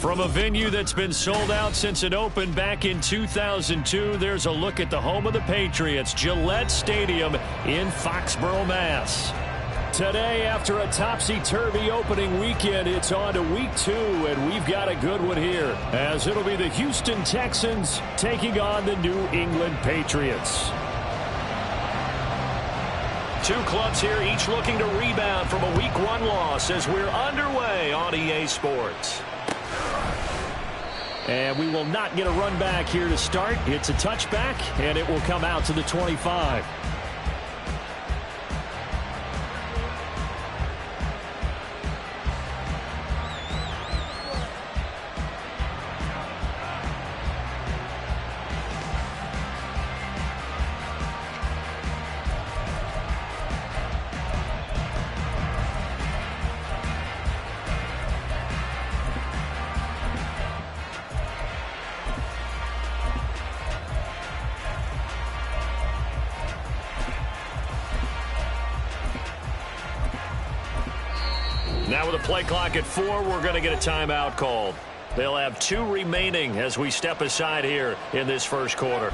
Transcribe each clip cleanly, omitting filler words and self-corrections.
From a venue that's been sold out since it opened back in 2002, there's a look at the home of the Patriots, Gillette Stadium in Foxborough, Mass. Today, after a topsy-turvy opening weekend, it's on to week 2, and we've got a good one here, as it'll be the Houston Texans taking on the New England Patriots. Two clubs here, each looking to rebound from a Week 1 loss as we're underway on EA Sports. And we will not get a run back here to start. It's a touchback, and it will come out to the 25. Now with a play clock at 4, we're going to get a timeout called. They'll have 2 remaining as we step aside here in this first quarter.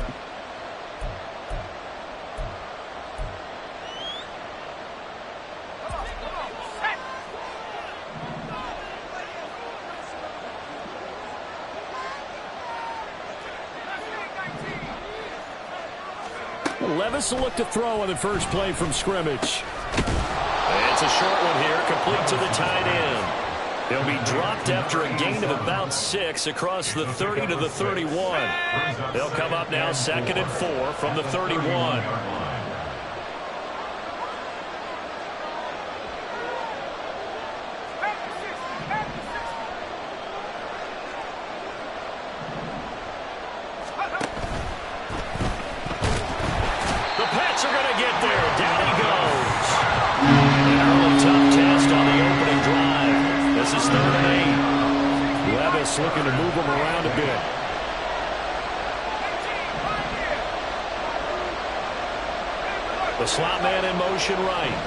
Levis will look to throw on the first play from scrimmage. It's a short one here, complete to the tight end. He'll be dropped after a gain of about 6 across the 30 to the 31. They'll come up now 2nd and 4 from the 31. The Pats are going to get there. Down he goes. Tough test on the opening drive. This is 3rd and 8. Levis looking to move him around a bit. The slot man in motion right.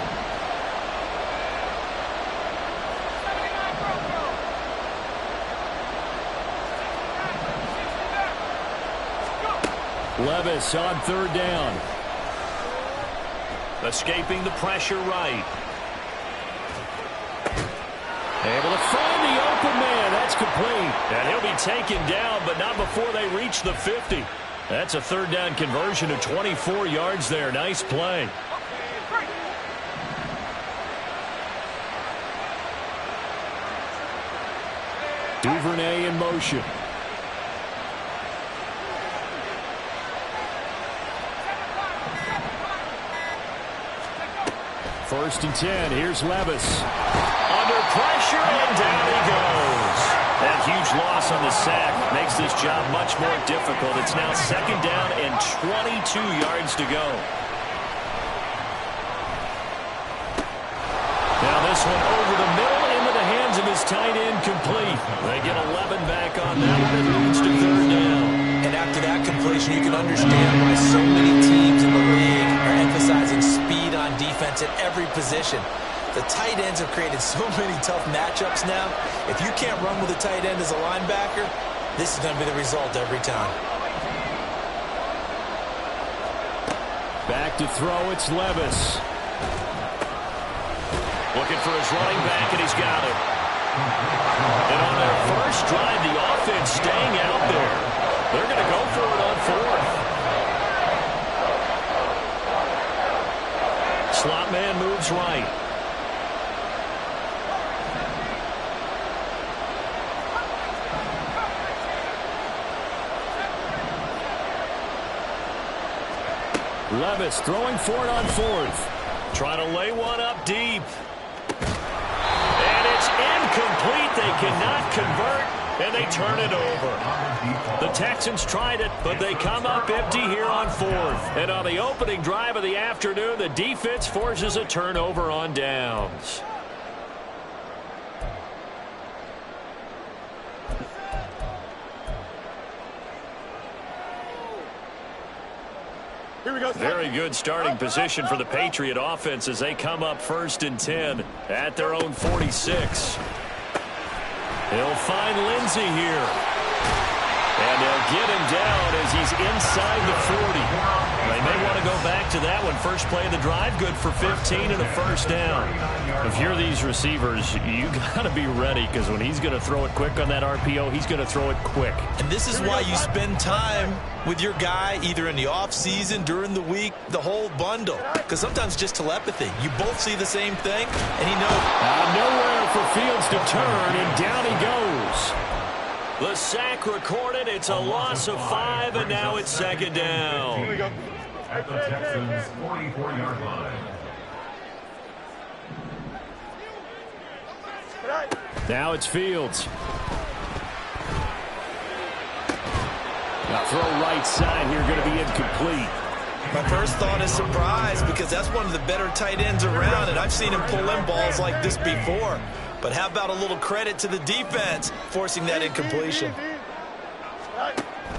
Levis on 3rd down. Escaping the pressure right. Able to find the open man. That's complete. And he'll be taken down, but not before they reach the 50. That's a 3rd down conversion of 24 yards there. Nice play. Duvernay in motion. First and 10. Here's Levis. Under pressure, and down he goes. That huge loss on the sack makes this job much more difficult. It's now 2nd down and 22 yards to go. Now this one over the middle into the hands of his tight end, complete. They get 11 back on that one. It leads to 3rd down. And after that completion, you can understand why so many teams in the league are emphasizing speed on defense at every position. The tight ends have created so many tough matchups now. If you can't run with a tight end as a linebacker, this is going to be the result every time. Back to throw, it's Levis. Looking for his running back, and he's got it. And on their first drive, the offense staying out there. They're going to go for it on 4th. Slot man moves right. Levis throwing for it on 4th. Trying to lay one up deep. And it's incomplete. They cannot convert, and they turn it over. The Texans tried it, but they come up empty here on 4th. And on the opening drive of the afternoon, the defense forces a turnover on downs. Here we go. Very good starting position for the Patriot offense as they come up 1st and 10 at their own 46. He'll find Lindsey here. And they'll get him down as he's inside the 40. They may want to go back to that one. First play of the drive, good for 15 and a first down. If you're these receivers, you got to be ready because when he's going to throw it quick on that RPO, he's going to throw it quick. And this is why you spend time with your guy either in the offseason, during the week, the whole bundle. Because sometimes just telepathy. You both see the same thing, and he knows. Nowhere for Fields to turn, and down he goes. The sack recorded. It's a loss of 5, and now it's second down. Here we go. At the Texans' 44-yard line. Now it's Fields. Now throw right side here, going to be incomplete. My first thought is surprise because that's one of the better tight ends around, and I've seen him pull in balls like this before. But how about a little credit to the defense forcing that incompletion?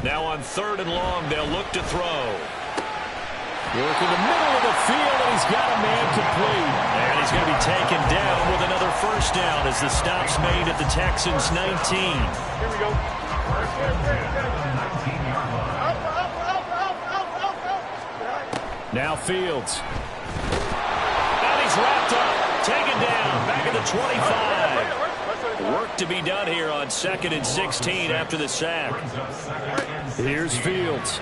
Now on 3rd and long, they'll look to throw. Work in the middle of the field, and he's got a man complete. And he's going to be taken down with another first down as the stop's made at the Texans' 19. Here we go. Now Fields. And he's wrapped up. Taken down. Back at the 25. Work to be done here on 2nd and 16 after the sack. Here's Fields.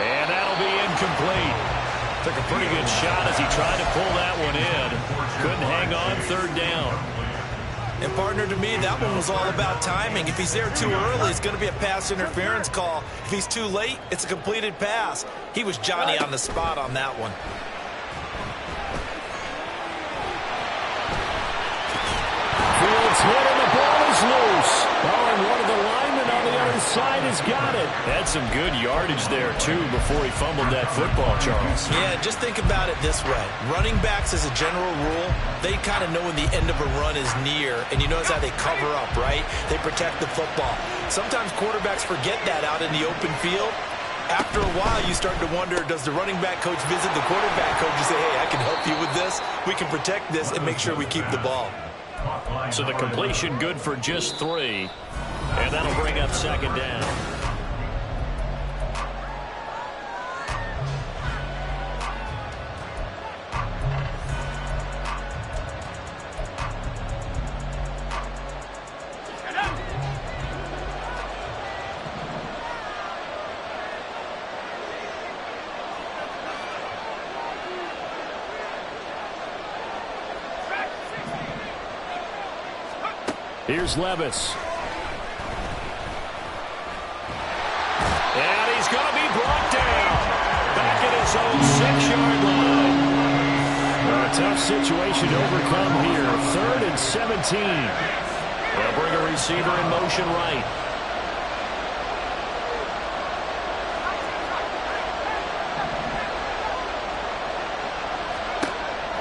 And that'll be incomplete. Took a pretty good shot as he tried to pull that one in. Couldn't hang on 3rd down. And partner, to me, that one was all about timing. If he's there too early, it's going to be a pass interference call. If he's too late, it's a completed pass. He was Johnny on the spot on that one. Fields hit and the ball is loose. Oh, and one of the linemen on the other side has got it. Had some good yardage there, too, before he fumbled that football, Charles. Yeah, just think about it this way. Running backs, as a general rule, they kind of know when the end of a run is near, and you notice how they cover up, right? They protect the football. Sometimes quarterbacks forget that out in the open field. After a while, you start to wonder, does the running back coach visit the quarterback coach and say, hey, I can help you with this. We can protect this and make sure we keep the ball. So the completion good for just 3. And that'll bring up 2nd down. Here's Levis. And he's going to be brought down. Back at his own 6-yard line. A tough situation to overcome here. 3rd and 17. They'll bring a receiver in motion right.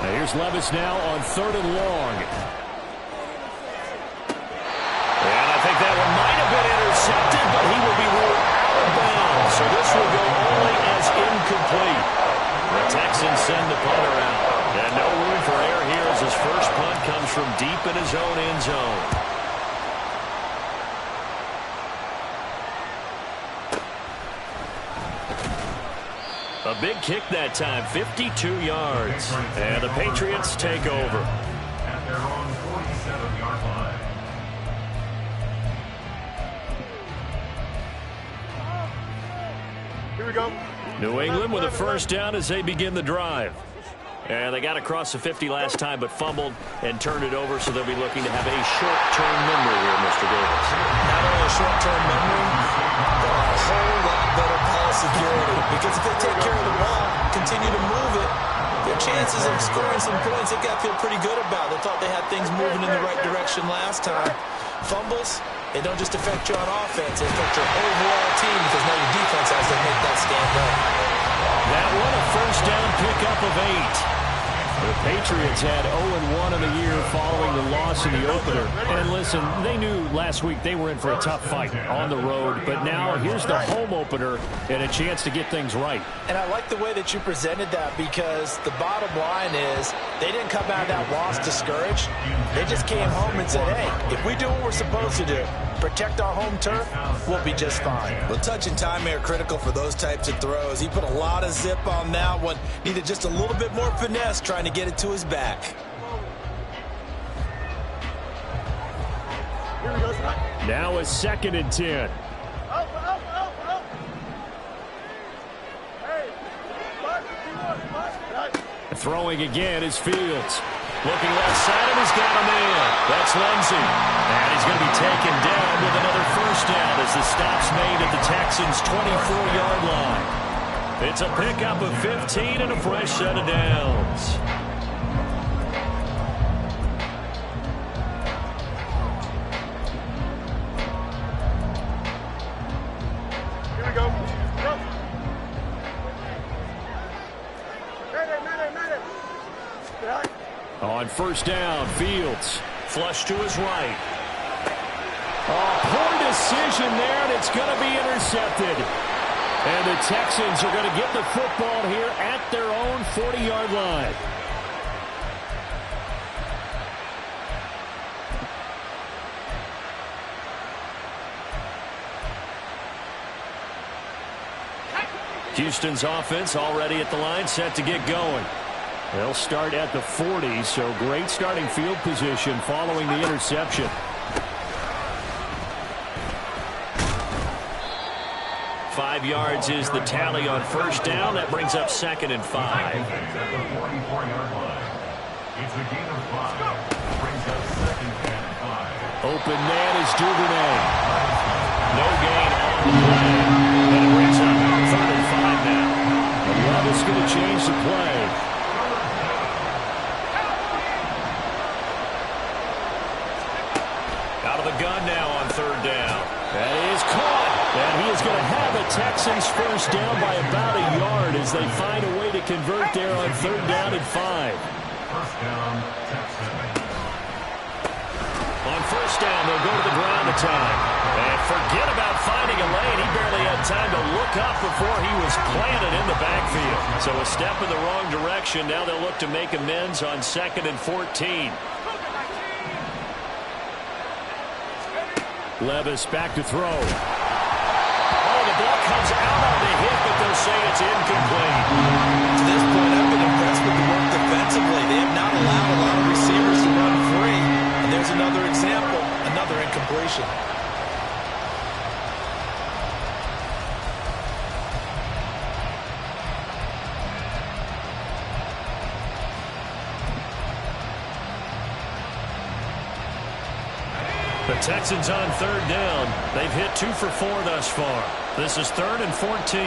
Now here's Levis now on 3rd and long. I think that one might have been intercepted, but he will be ruled out of bounds. So this will go only as incomplete. The Texans send the punter out. And no room for error here as his first punt comes from deep in his own end zone. A big kick that time, 52 yards. And the Patriots take over. At their own 47-yard line. Here we go. New England with a first down as they begin the drive. And they got across the 50 last time, but fumbled and turned it over, so they'll be looking to have a short-term memory here, Mr. Davis. Not only a short-term memory, but a whole lot better ball security. Because if they take care of the ball, continue to move it, their chances of scoring some points, they got to feel pretty good about. They thought they had things moving in the right direction last time. Fumbles, they don't just affect you on offense, they affect your overall team because now your defense has to make that stand up. That one a first down pickup of 8. The Patriots had 0-1 in the year following the loss in the opener. And listen, they knew last week they were in for a tough fight on the road. But now here's the home opener and a chance to get things right. And I like the way that you presented that, because the bottom line is they didn't come out of that loss discouraged. They just came home and said, hey, if we do what we're supposed to do, protect our home turf, we'll be just fine. Well, touch and timing are critical for those types of throws. He put a lot of zip on that one. Needed just a little bit more finesse trying to get it to his back. Now a 2nd and 10. Throwing again is Fields. Looking left side, and he's got a man. That's Lindsey. And he's going to be taken down with another first down as the stop's made at the Texans' 24-yard line. It's a pickup of 15 and a fresh set of downs. Here we go. On first down, Fields. Flush to his right. Poor decision there, and it's going to be intercepted. And the Texans are going to get the football here at their own 40-yard line. Houston's offense already at the line, set to get going. They'll start at the 40, so great starting field position following the interception. Five yards is the tally on first down. That brings up 2nd and 5. At the 44-yard line. It's a gain of 5. Brings up 2nd and 5. Open man is Duvernay. No gain on the play. And it brings up 3rd and 5 now. And Love is going to change the play. Out of the gun now on 3rd down. That is caught. And he is going to have a Texans first down by about a yard as they find a way to convert there on 3rd down and 5. First down, Texans. On first down, they'll go to the ground attack. And forget about finding a lane. He barely had time to look up before he was planted in the backfield. So a step in the wrong direction. Now they'll look to make amends on 2nd and 14. Levis back to throw. Oh, the ball comes out on the hit, but they'll say it's incomplete. To this point, I've been impressed with the work defensively. They have not allowed a lot of receivers to run free. And there's another example, another incompletion. The Texans on 3rd down. They've hit 2 for 4 thus far. This is 3rd and 14.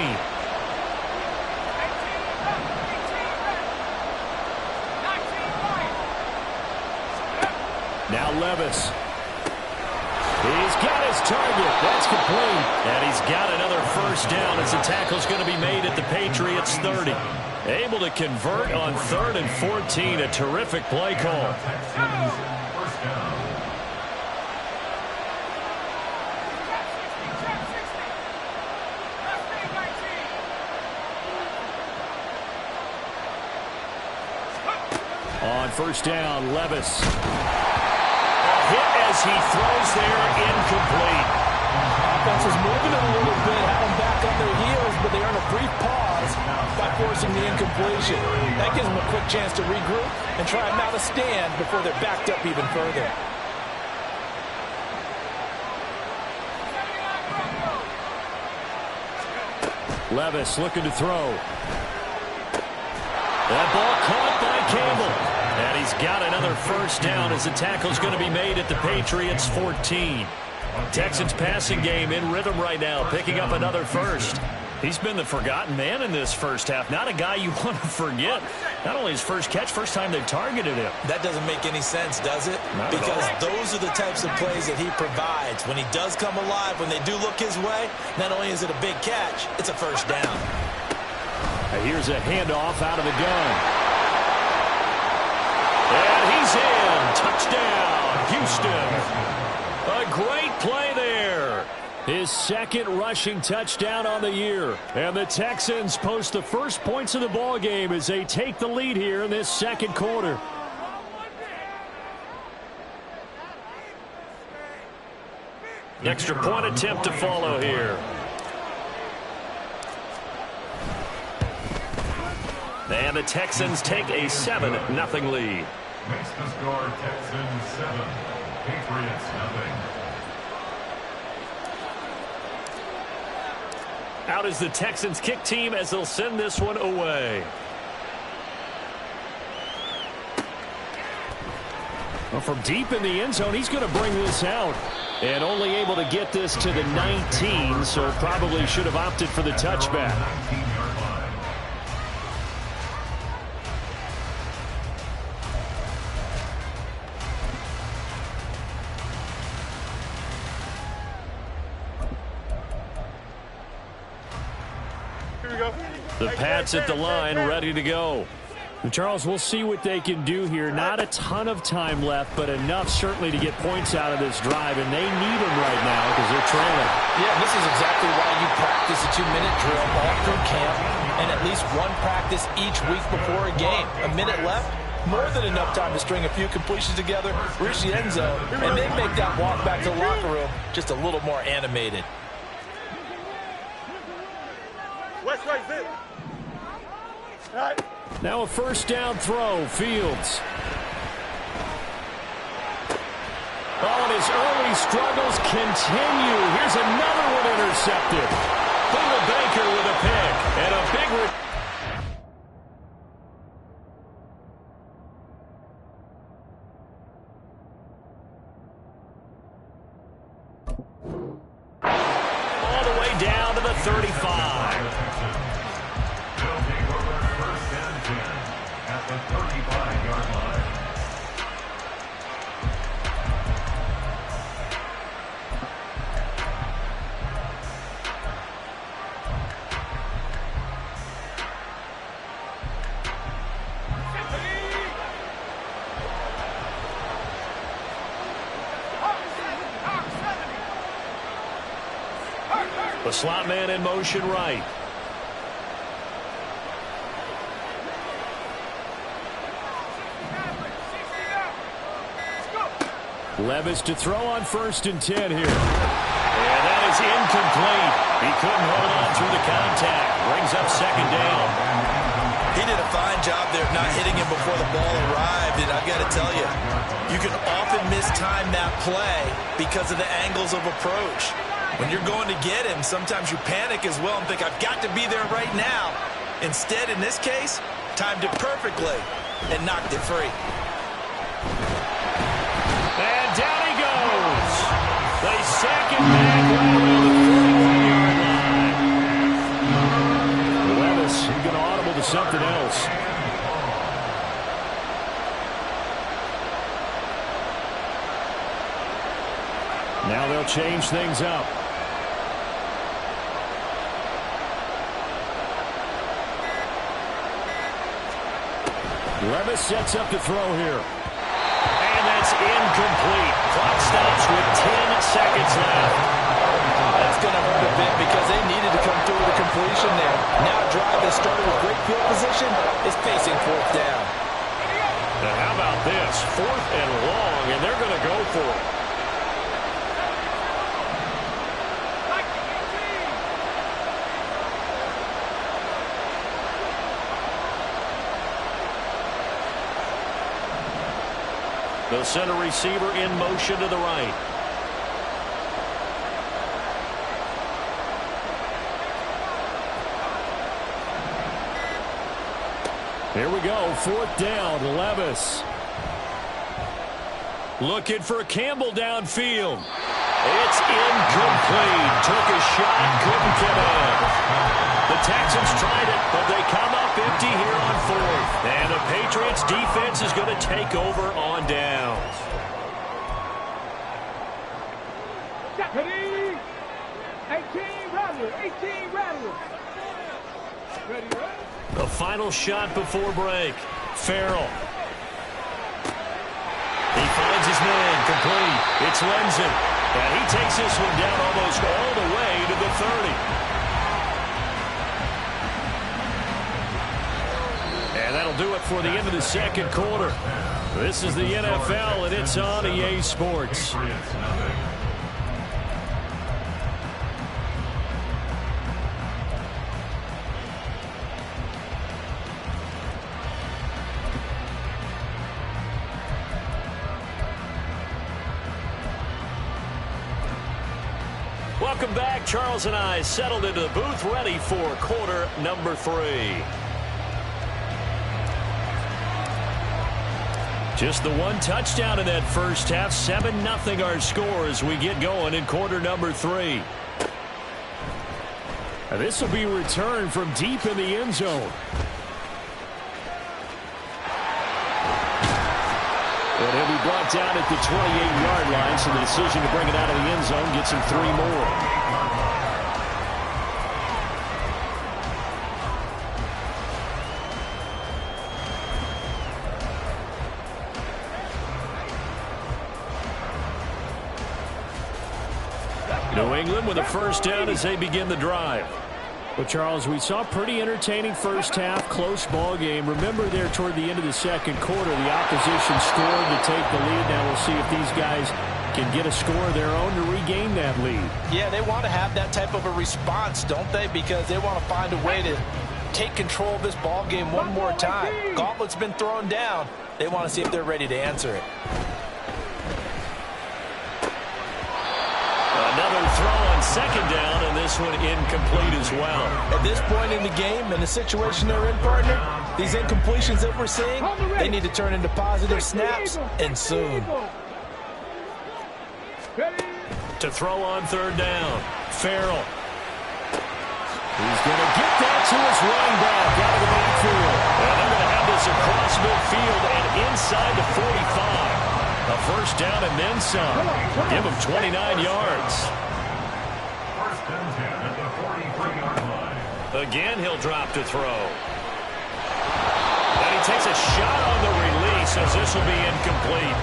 Now Levis. He's got his target. That's complete. And he's got another first down as the tackle's going to be made at the Patriots' 30. Able to convert on 3rd and 14. A terrific play call. First down. On first down, Levis. A hit as he throws there, incomplete. Offense is moving a little bit, had them back on their heels, but they earn a brief pause by forcing the incompletion. That gives them a quick chance to regroup and try and mount a stand before they're backed up even further. Levis looking to throw. That ball caught by Campbell. And he's got another first down as the tackle's going to be made at the Patriots' 14. Texans passing game in rhythm right now, picking up another first. He's been the forgotten man in this first half. Not a guy you want to forget. Not only his first catch, first time they've targeted him. That doesn't make any sense, does it? Not because at all. those are the types of plays that he provides. When he does come alive, when they do look his way, not only is it a big catch, it's a first down. Here's a handoff out of the gun. And he's in. Touchdown, Houston. A great play there. His second rushing touchdown on the year. And the Texans post the first points of the ball game as they take the lead here in this second quarter. Extra point attempt to follow here. And the Texans take a 7-0 lead. Makes the score Texans 7, Patriots 0. Out is the Texans kick team as they'll send this one away. Well, from deep in the end zone, he's going to bring this out. And only able to get this to the 19, so probably should have opted for the touchback. 19-yard line. Here we go. The Pats at the line, ready to go. Charles, we'll see what they can do here. Not a ton of time left, but enough certainly to get points out of this drive, and they need them right now because they're trailing. Yeah, this is exactly why you practice a 2-minute drill all through camp and at least one practice each week before a game. A minute left, more than enough time to string a few completions together, reach the end zone, and then make that walk back to the locker room just a little more animated. West right there. All right. Now a first down throw, Fields. Oh, and his early struggles continue. Here's another one intercepted. Buda Baker with a pick and a big all the way down to the 35. They'll take over first and 10 at the 35-yard line. The slot man in motion right. Levis to throw on 1st and 10 here. And that is incomplete. He couldn't hold on through the contact. Brings up 2nd down. He did a fine job there of not hitting him before the ball arrived, and I've got to tell you, you can often mistime that play because of the angles of approach. When you're going to get him, sometimes you panic as well and think, I've got to be there right now. Instead, in this case, timed it perfectly and knocked it free. And down he goes. They sack him back right around the 41-yard line. Levis, he's going to audible to something else. Now they'll change things up. Levis sets up to throw here. And that's incomplete. Clock stops with 10 seconds left. That's going to hurt a bit because they needed to come through with a completion there. Now a drive that started with great field position is facing 4th down. Now how about this? 4th and long, and they're going to go for it. They'll send a receiver in motion to the right. Here we go, 4th down, Levis. Looking for Campbell downfield. It's incomplete. Took a shot, couldn't get in. The Texans tried it, but they come up empty here on 4th. And the Patriots defense is going to take over on downs. Ready? 18 rattlers. 18 rattlers. Ready, right? The final shot before break. Farrell. slings it. And he takes this one down almost all the way to the 30. And that'll do it for the end of the second quarter. This is the NFL, and it's on EA Sports. Welcome back. Charles and I settled into the booth, ready for quarter number 3. Just the one touchdown in that first half. 7-0 our score as we get going in quarter number 3. And this will be returned from deep in the end zone. And he'll be brought down at the 28-yard line, so the decision to bring it out of the end zone gets him 3 more. New England with a first down as they begin the drive. Well, Charles, we saw a pretty entertaining first half, close ball game. Remember there toward the end of the second quarter, the opposition scored to take the lead. Now we'll see if these guys can get a score of their own to regain that lead. Yeah, they want to have that type of a response, don't they? Because they want to find a way to take control of this ball game one more time. Gauntlet's been thrown down. They want to see if they're ready to answer it. Another throw on second down, and this one incomplete as well. At this point in the game, and the situation they're in, partner, these incompletions that we're seeing, they need to turn into positive snaps, and soon. To throw on third down, Farrell. He's going to get that to his running back out of the backfield. And they're going to have this across midfield and inside the 45. A first down and then some. Give him 29 yards. First and 10 at the 43-yard line. Again, he'll drop to throw. And he takes a shot on the release as this will be incomplete.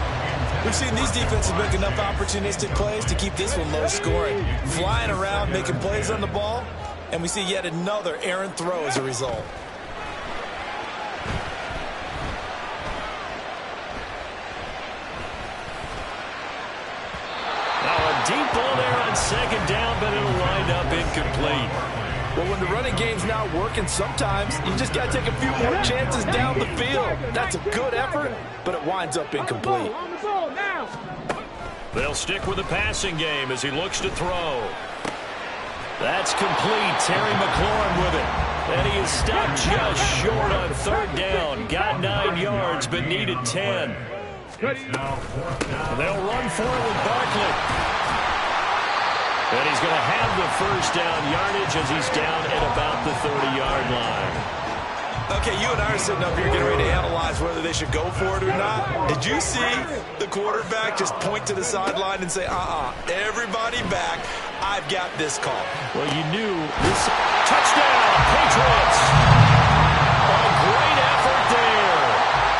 We've seen these defenses make enough opportunistic plays to keep this one low scoring. Flying around, making plays on the ball, and we see yet another errant throw as a result. Deep ball there on second down, but it'll wind up incomplete. Well, when the running game's not working, sometimes you just got to take a few more chances down the field. That's a good effort, but it winds up incomplete. They'll stick with the passing game as he looks to throw. That's complete. Terry McLaurin with it. And he is stopped just short on third down. Got 9 yards, but needed 10. They'll run for it with Barkley. And he's going to have the first down yardage as he's down at about the 30-yard line. Okay, you and I are sitting up here getting ready to analyze whether they should go for it or not. Did you see the quarterback just point to the sideline and say, everybody back, I've got this call? Well, you knew this. Touchdown, Patriots! A great effort there.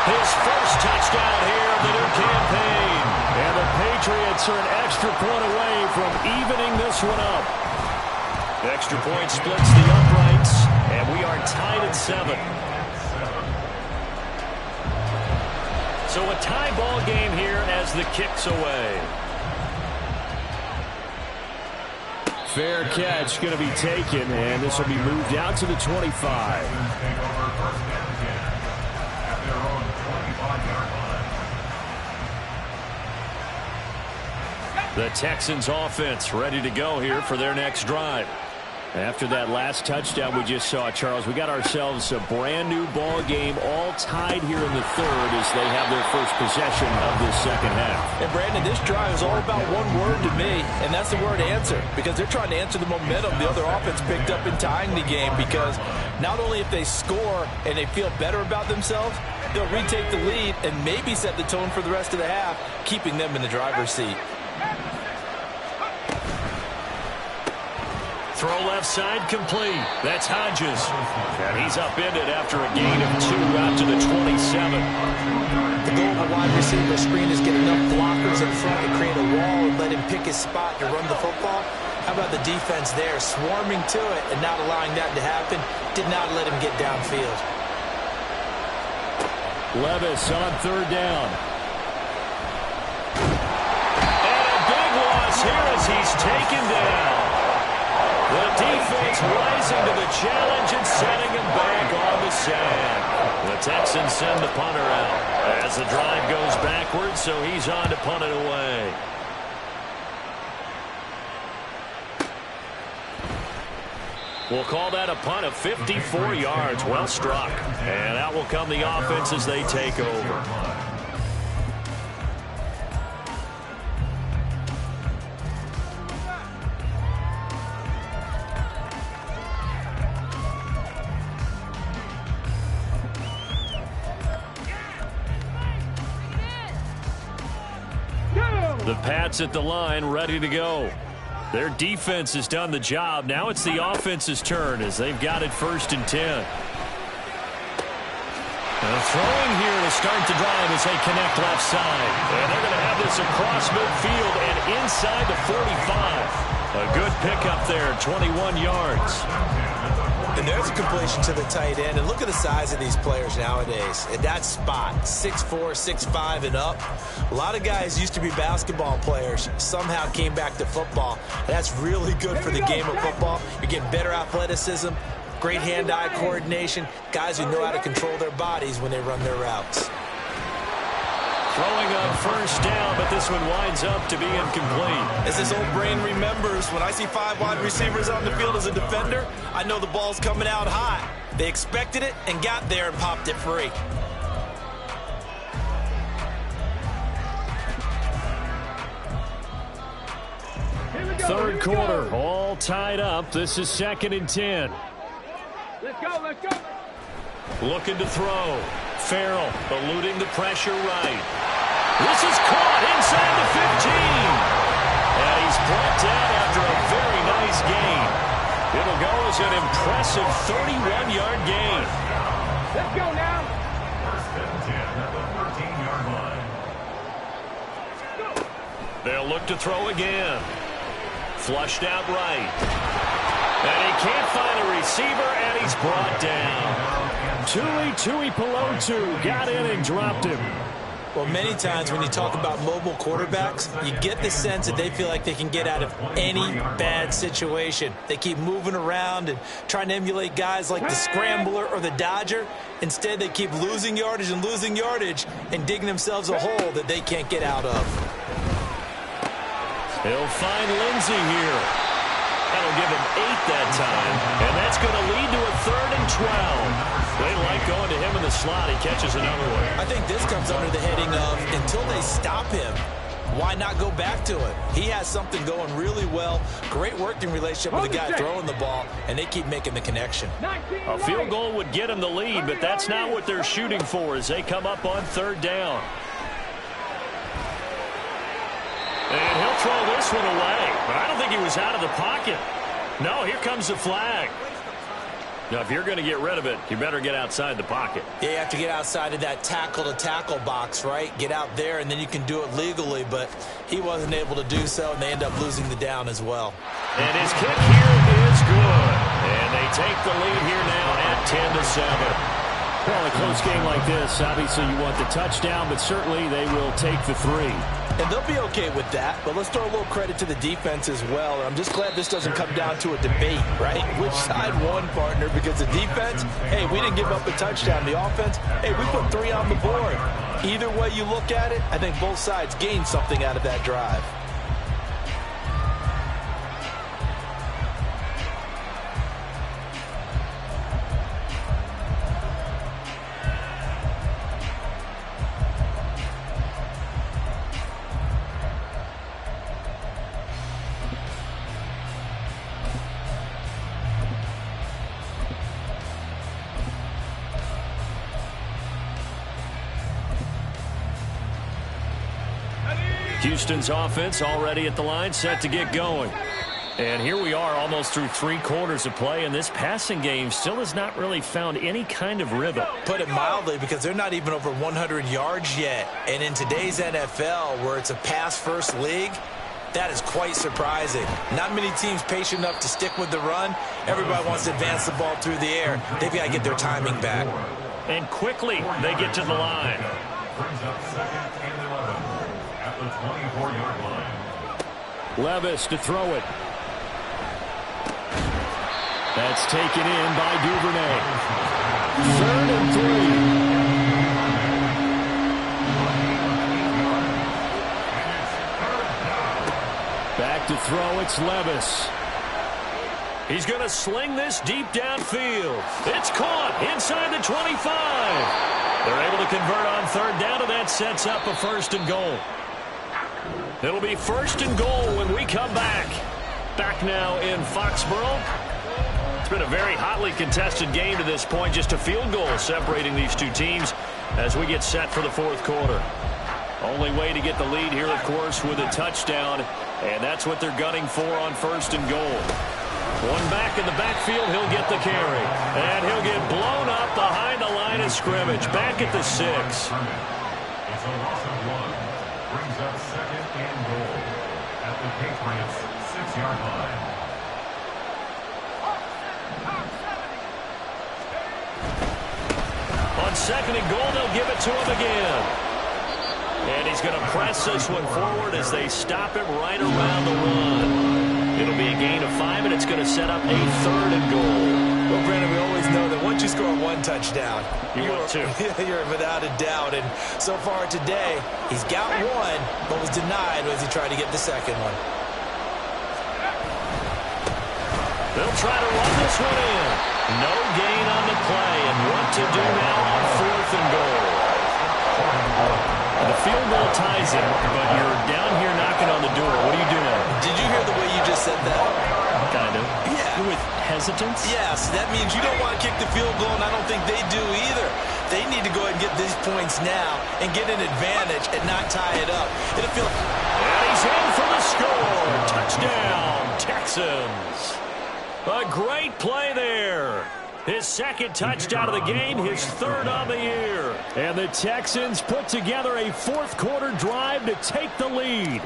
His first touchdown here of the new campaign. And the Patriots are an extra point away from evening this one up. The extra point splits the uprights, and we are tied at 7. So a tie ball game here as the kick's away. Fair catch going to be taken, and this will be moved out to the 25. The Texans offense ready to go here for their next drive. After that last touchdown we just saw, Charles, we got ourselves a brand new ball game, all tied here in the third as they have their first possession of this second half. And Brandon, this drive is all about one word to me, and that's the word answer, because they're trying to answer the momentum the other offense picked up in tying the game, because not only if they score and they feel better about themselves, they'll retake the lead and maybe set the tone for the rest of the half, keeping them in the driver's seat. Throw left side complete. That's Hodges. And he's upended after a gain of 2 out to the 27. The goal of a wide receiver screeners get enough blockers in front to create a wall and let him pick his spot to run the football, how about the defense there swarming to it and not allowing that to happen? Did not let him get downfield. Levis on third down. And a big loss here as he's taken down. The defense rising to the challenge and setting him back on the sack. The Texans send the punter out as the drive goes backwards, so he's on to punt it away. We'll call that a punt of 54 yards. Well struck. And out will come the offense as they take over. The Pats at the line, ready to go. Their defense has done the job. Now it's the offense's turn as they've got it 1st and 10. Throwing here to start the drive as they connect left side. And they're going to have this across midfield and inside the 45. A good pickup there, 21 yards. And there's a completion to the tight end. And look at the size of these players nowadays. At that spot, 6'4", 6'5", and up. A lot of guys used to be basketball players, somehow came back to football. And that's really good for the game of football. You're getting better athleticism, great hand-eye coordination, guys who know how to control their bodies when they run their routes. Throwing on 1st down, but this one winds up to be incomplete. As this old brain remembers, when I see 5 wide receivers on the field as a defender, I know the ball's coming out high. They expected it and got there and popped it free. Third quarter, all tied up. This is 2nd and 10. Let's go, let's go. Looking to throw. Farrell eluding the pressure right. This is caught inside the 15. And he's brought down after a very nice gain. It'll go as an impressive 31-yard gain. Let's go now. 1st and 10 at the 13-yard line. They'll look to throw again. Flushed out right. And he can't find a receiver, and he's brought down. Tui Pelotu got in and dropped him. Well, many times when you talk about mobile quarterbacks, you get the sense that they feel like they can get out of any bad situation. They keep moving around and trying to emulate guys like the Scrambler or the Dodger. Instead, they keep losing yardage and digging themselves a hole that they can't get out of. He'll find Lindsey here. That'll give him 8 that time. And that's going to lead to a 3rd and 12. They like going to him in the slot. He catches another one. I think this comes under the heading of until they stop him, why not go back to it? He has something going really well. Great working relationship with the guy throwing the ball, and they keep making the connection. A field goal would get him the lead, but that's not what they're shooting for as they come up on 3rd down. And he'll throw this one away. But I don't think he was out of the pocket. No, here comes the flag. Now, if you're going to get rid of it, you better get outside the pocket. Yeah, you have to get outside of that tackle-to-tackle box, right? Get out there, and then you can do it legally. But he wasn't able to do so, and they end up losing the down as well. And his kick here is good. And they take the lead here now at 10-7. Well, a close game like this, obviously you want the touchdown, but certainly they will take the 3. And they'll be okay with that, but let's throw a little credit to the defense as well. And I'm just glad this doesn't come down to a debate, right? Which side won, partner? Because the defense, hey, we didn't give up a touchdown. The offense, hey, we put 3 on the board. Either way you look at it, I think both sides gained something out of that drive. Houston's offense already at the line, set to get going. And here we are almost through 3 quarters of play, and this passing game still has not really found any kind of rhythm. Put it mildly, because they're not even over 100 yards yet. And in today's NFL, where it's a pass-first league, that is quite surprising. Not many teams patient enough to stick with the run. Everybody wants to advance the ball through the air. They've got to get their timing back. And quickly, they get to the line. Brings up 2nd and 11 at the 24-yard line. Levis to throw it. That's taken in by Duvernay. 3rd and 3. Back to throw, it's Levis. He's going to sling this deep downfield. It's caught inside the 25. They're able to convert on 3rd down, and that sets up a 1st and goal. It'll be 1st and goal when we come back. Back now in Foxborough. It's been a very hotly contested game to this point. Just a field goal separating these two teams as we get set for the 4th quarter. Only way to get the lead here, of course, with a touchdown. And that's what they're gunning for on 1st and goal. One back in the backfield, he'll get the carry. And he'll get blown up behind the line of scrimmage. Back at the 6. It's a loss of 1. Brings up 2nd and goal at the Patriots' 6-yard line. On 2nd and goal, they'll give it to him again. And he's going to press this one forward as they stop it right around the run. It'll be a gain of 5, and it's going to set up a 3rd and goal. Well, Brandon, we always know that once you score 1 touchdown, You want 2. You're without a doubt. And so far today, he's got 1, but was denied as he tried to get the 2nd one. They'll try to run this one in. No gain on the play, and what to do now on 4th and goal. The field goal ties it, but you're down here knocking on the door. What are you doing? Did you hear the way you just said that? Kind of. Yeah. With hesitance? Yes, that means you don't want to kick the field goal, and I don't think they do either. They need to go ahead and get these points now and get an advantage and not tie it up. It'll feel... And he's in for the score. Touchdown, Texans. A great play there. His 2nd touchdown of the game, his 3rd on the year. And the Texans put together a 4th quarter drive to take the lead.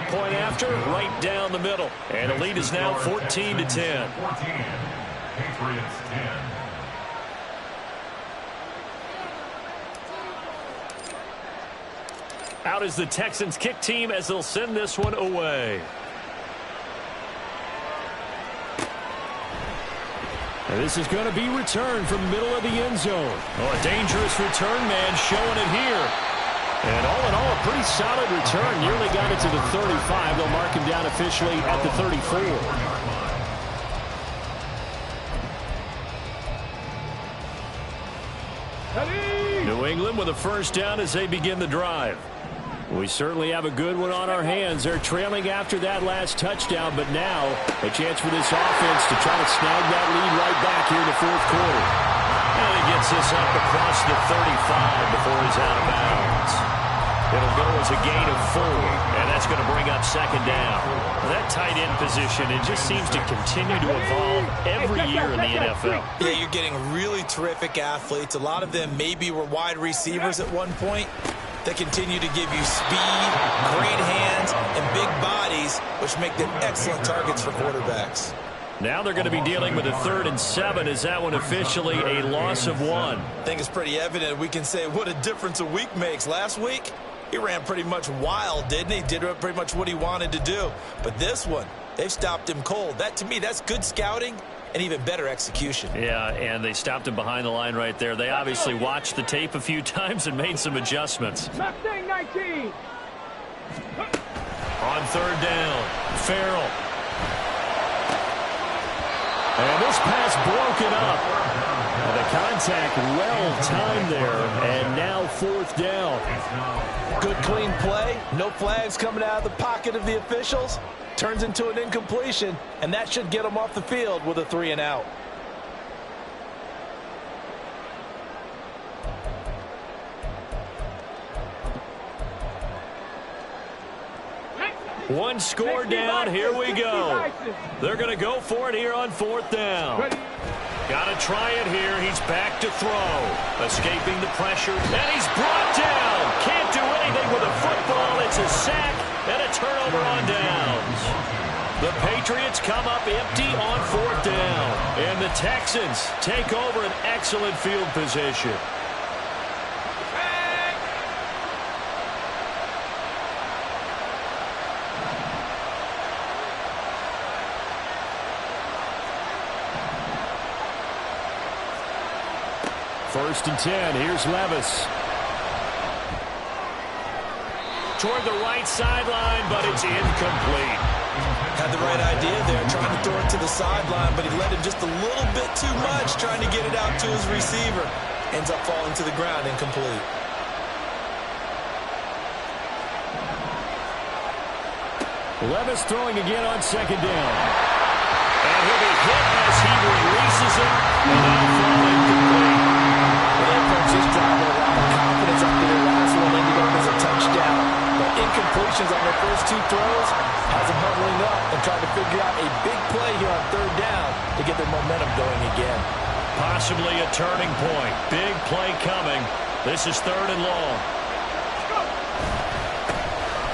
Point after, right down the middle. And the lead is now 14-10. 14. Patriots 10. Out is the Texans kick team as they'll send this one away. And this is going to be returned from the middle of the end zone. Oh, a dangerous return man showing it here. And all in all, a pretty solid return. Nearly got it to the 35. They'll mark him down officially at the 34. New England with a 1st down as they begin the drive. We certainly have a good one on our hands. They're trailing after that last touchdown, but now a chance for this offense to try to snag that lead right back here in the 4th quarter. And he gets this up across the 35 before he's out of bounds. It'll go as a gain of 4, and that's going to bring up 2nd down. That tight end position, it just seems to continue to evolve every year in the NFL. Yeah, you're getting really terrific athletes. A lot of them maybe were wide receivers at one point. They continue to give you speed, great hands, and big bodies, which make them excellent targets for quarterbacks. Now they're going to be dealing with a 3rd and 7. Is that one officially a loss of 1? I think it's pretty evident. We can say what a difference a week makes. Last week, he ran pretty much wild, didn't he? Did pretty much what he wanted to do. But this one, they've stopped him cold. That, to me, that's good scouting and even better execution. Yeah, and they stopped him behind the line right there. They obviously watched the tape a few times and made some adjustments. Mustang 19. On 3rd down, Farrell. And this pass broken up. And the contact well timed there, and now 4th down. Good clean play. No flags coming out of the pocket of the officials. Turns into an incompletion, and that should get them off the field with a 3 and out. One score down. Here we go. They're going to go for it here on 4th down. Got to try it here. He's back to throw. Escaping the pressure. And he's brought down. Can't do anything with a football. It's a sack and a turnover on downs. The Patriots come up empty on 4th down. And the Texans take over an excellent field position. First and 10. Here's Levis. Toward the right sideline, but it's incomplete. Had the right idea there, trying to throw it to the sideline, but he let him just a little bit too much, trying to get it out to his receiver. Ends up falling to the ground, incomplete. Levis throwing again on 2nd down. And he'll be hit as he releases it, and that'll fall incomplete. Well, they approached this drive with a lot of confidence after their last one ended up as a touchdown. But incompletions on their first 2 throws has them huddling up and trying to figure out a big play here on 3rd down to get their momentum going again. Possibly a turning point. Big play coming. This is 3rd and long.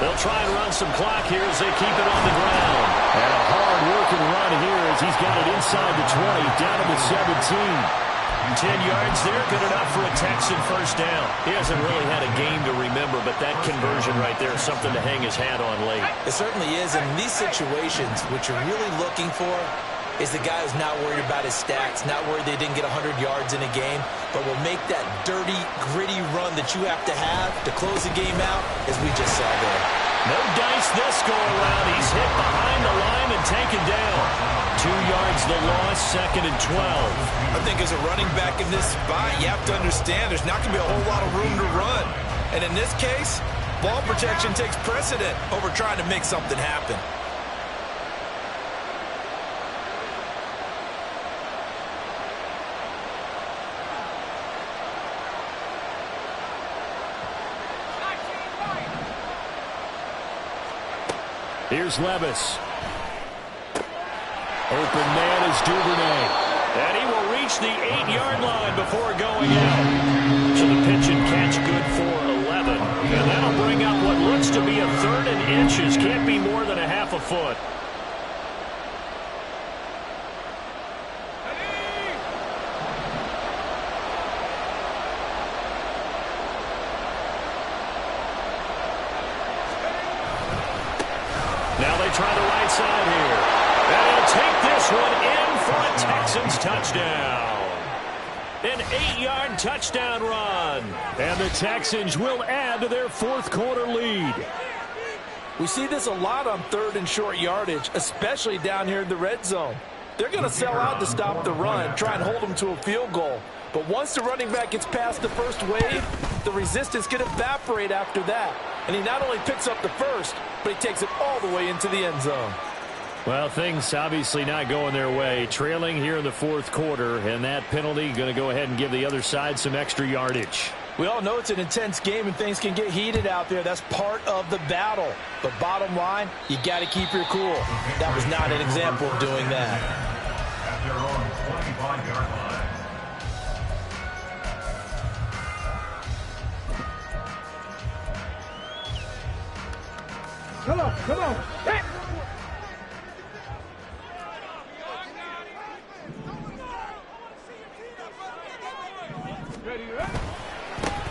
They'll try and run some clock here as they keep it on the ground. And a hard-working run here as he's got it inside the 20, down to the 17. 10 yards there, good enough for a Texan first down. He hasn't really had a game to remember, but that conversion right there is something to hang his hat on late. It certainly is. In these situations, what you're really looking for is the guy who's not worried about his stats, not worried they didn't get 100 yards in a game, but will make that dirty, gritty run that you have to close the game out, as we just saw there. No dice this go-around. He's hit behind the line and taken down. 2 yards the loss, 2nd and 12. I think as a running back in this spot, you have to understand there's not going to be a whole lot of room to run. And in this case, ball protection takes precedent over trying to make something happen. Here's Levis. Open man is Duvernay. And he will reach the 8-yard line before going out. So the pitch and catch good for 11. And that'll bring up what looks to be a 3rd and inches. Can't be more than a half a foot. Now they try the right side here. And he'll take this one in for a Texans touchdown. An 8-yard touchdown run. And the Texans will add to their 4th quarter lead. We see this a lot on 3rd and short yardage, especially down here in the red zone. They're going to sell out to stop the run, try and hold them to a field goal. But once the running back gets past the first wave, the resistance can evaporate after that. And he not only picks up the first, but he takes it all the way into the end zone. Well, things obviously not going their way. Trailing here in the 4th quarter, and that penalty going to go ahead and give the other side some extra yardage. We all know it's an intense game and things can get heated out there. That's part of the battle. But bottom line, you got to keep your cool. That was not an example of doing that. At their own 25-yard line. Come on, come on. Hey.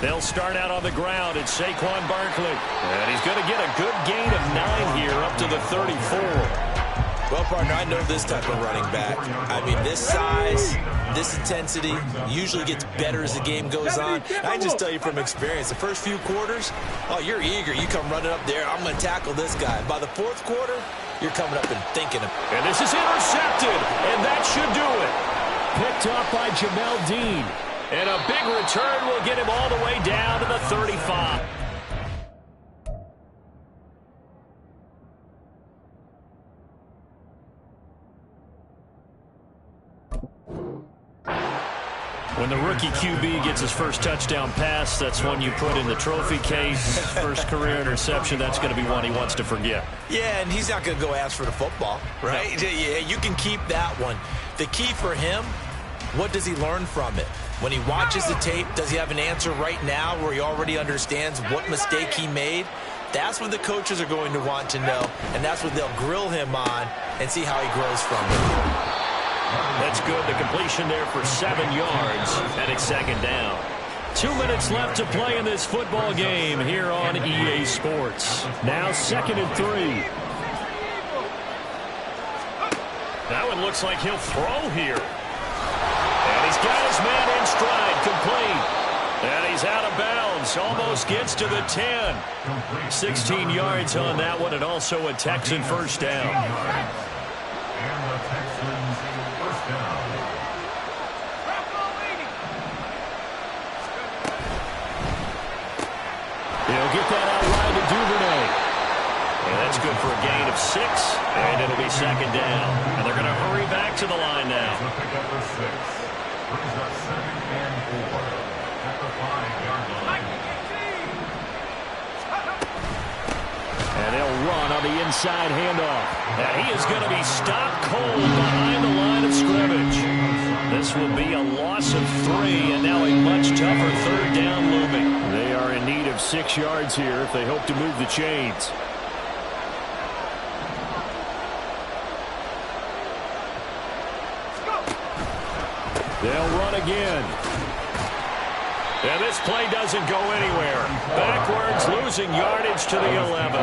They'll start out on the ground. It's Saquon Barkley. And he's going to get a good gain of 9 here up to the 34. Well, partner, I know this type of running back. I mean, this size, this intensity usually gets better as the game goes on. I just tell you from experience, the first few quarters, oh, you're eager. You come running up there, I'm going to tackle this guy. By the 4th quarter, you're coming up and thinking of it. And this is intercepted, and that should do it. Picked up by Jamel Dean. And a big return will get him all the way down to the 35. When the rookie QB gets his first touchdown pass, that's one you put in the trophy case. First career interception, that's going to be one he wants to forget. Yeah, and he's not going to go ask for the football, right? Yeah, you can keep that one. The key for him, what does he learn from it? When he watches the tape, does he have an answer right now where he already understands what mistake he made? That's what the coaches are going to want to know, and that's what they'll grill him on and see how he grows from it. That's good. The completion there for 7 yards, and it's second down. 2 minutes left to play in this football game here on EA Sports. Now 2nd and 3. That one looks like he'll throw here. And he's got his man in stride, complete. And he's out of bounds, almost gets to the 10. 16 yards on that one, and also a Texan first down. And the Texans first down. He'll get that out wide to Duvernay. And that's good for a gain of 6, and it'll be second down. And they're going to hurry back to the line now. The pickup of 6 brings up 2nd and 4 at the 5-yard line. And they'll run on the inside handoff. And he is going to be stopped cold behind the line of scrimmage. This will be a loss of 3, and now a much tougher 3rd down looming. They are in need of 6 yards here if they hope to move the chains. They'll run again. And this play doesn't go anywhere. Backwards, losing yardage to the 11.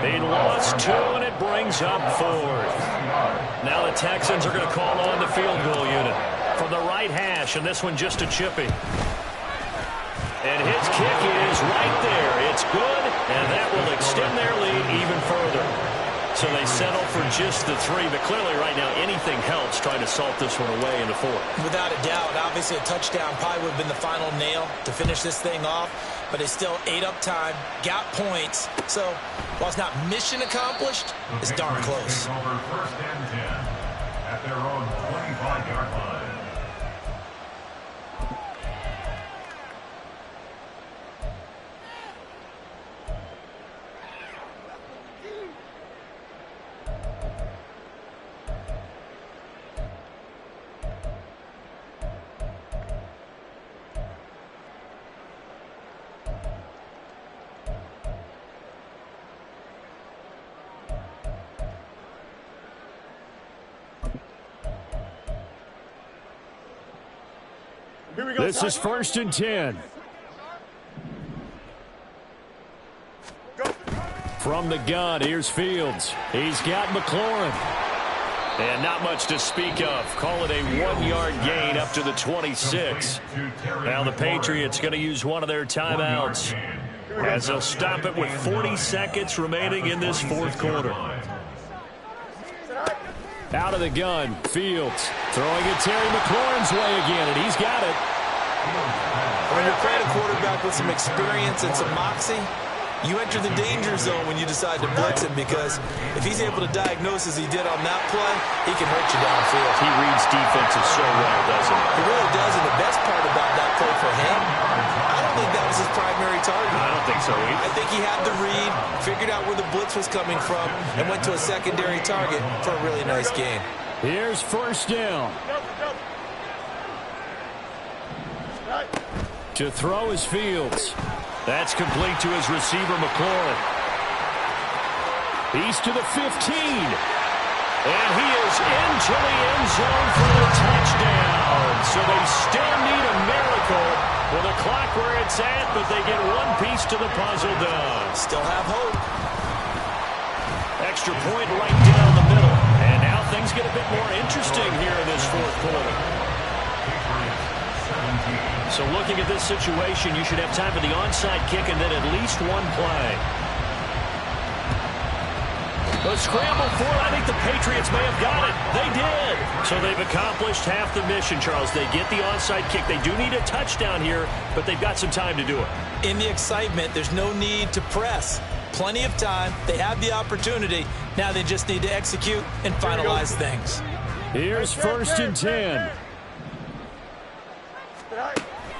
They lost 2, and it brings up 4th. Now the Texans are going to call on the field goal unit from the right hash, and this one just a chipping. And his kick is right there. It's good, and that will extend their lead even further. So they settle for just the 3, but clearly right now anything helps trying to salt this one away in the 4th. Without a doubt, obviously a touchdown probably would have been the final nail to finish this thing off, but they still ate up time, got points. So while it's not mission accomplished, it's darn close. Over 1st and 10 at their own 25-yard line. This is 1st and 10. From the gun, here's Fields. He's got McLaurin. And not much to speak of. Call it a 1-yard gain up to the 26. Now the Patriots going to use one of their timeouts as they'll stop it with 40 seconds remaining in this 4th quarter. Out of the gun, Fields throwing it Terry McLaurin's way again, and he's got it. When you're playing a quarterback with some experience and some moxie, you enter the danger zone when you decide to blitz him, because if he's able to diagnose as he did on that play, he can hurt you downfield. He reads defenses so well, doesn't he? He really does, and the best part about that play for him, I don't think that was his primary target. I don't think so either. I think he had the read, figured out where the blitz was coming from, and went to a secondary target for a really nice gain. Here's 1st down. To throw is Fields. That's complete to his receiver, McLaurin. He's to the 15. And he is into the end zone for the touchdown. So they still need a miracle with the clock where it's at, but they get one piece to the puzzle done. Still have hope. Extra point right down the middle. And now things get a bit more interesting here in this 4th quarter. So looking at this situation, you should have time for the onside kick and then at least one play. The scramble for it, I think the Patriots may have got it. They did. So they've accomplished half the mission, Charles. They get the onside kick. They do need a touchdown here, but they've got some time to do it. In the excitement, there's no need to press. Plenty of time. They have the opportunity. Now they just need to execute and finalize things. Here's 1st and 10.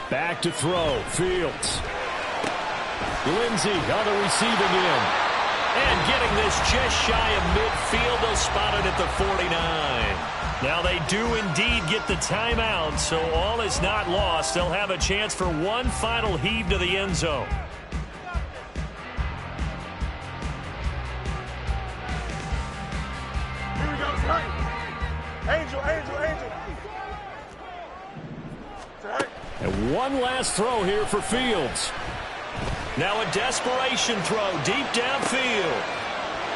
Back to throw. Fields. Lindsey on the receiving end. And getting this just shy of midfield. They'll spot it at the 49. Now they do indeed get the timeout, so all is not lost. They'll have a chance for one final heave to the end zone. Here we go, Trey. Angel. Trey. And one last throw here for Fields. Now a desperation throw deep downfield.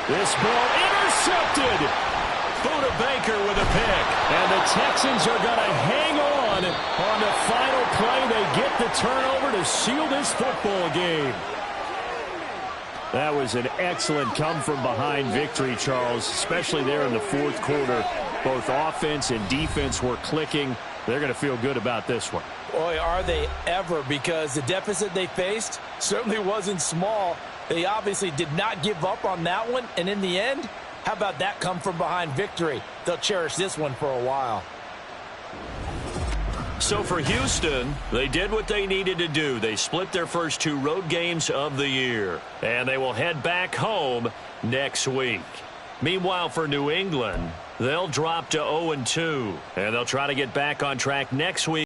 This ball intercepted. Buda Baker with a pick. And the Texans are going to hang on the final play. They get the turnover to seal this football game. That was an excellent come-from-behind victory, Charles, especially there in the fourth quarter. Both offense and defense were clicking. They're going to feel good about this one. Boy, are they ever, because the deficit they faced certainly wasn't small. They obviously did not give up on that one, and in the end, how about that come-from-behind victory? They'll cherish this one for a while. So for Houston, they did what they needed to do. They split their first two road games of the year, and they will head back home next week. Meanwhile, for New England, they'll drop to 0-2, and they'll try to get back on track next week.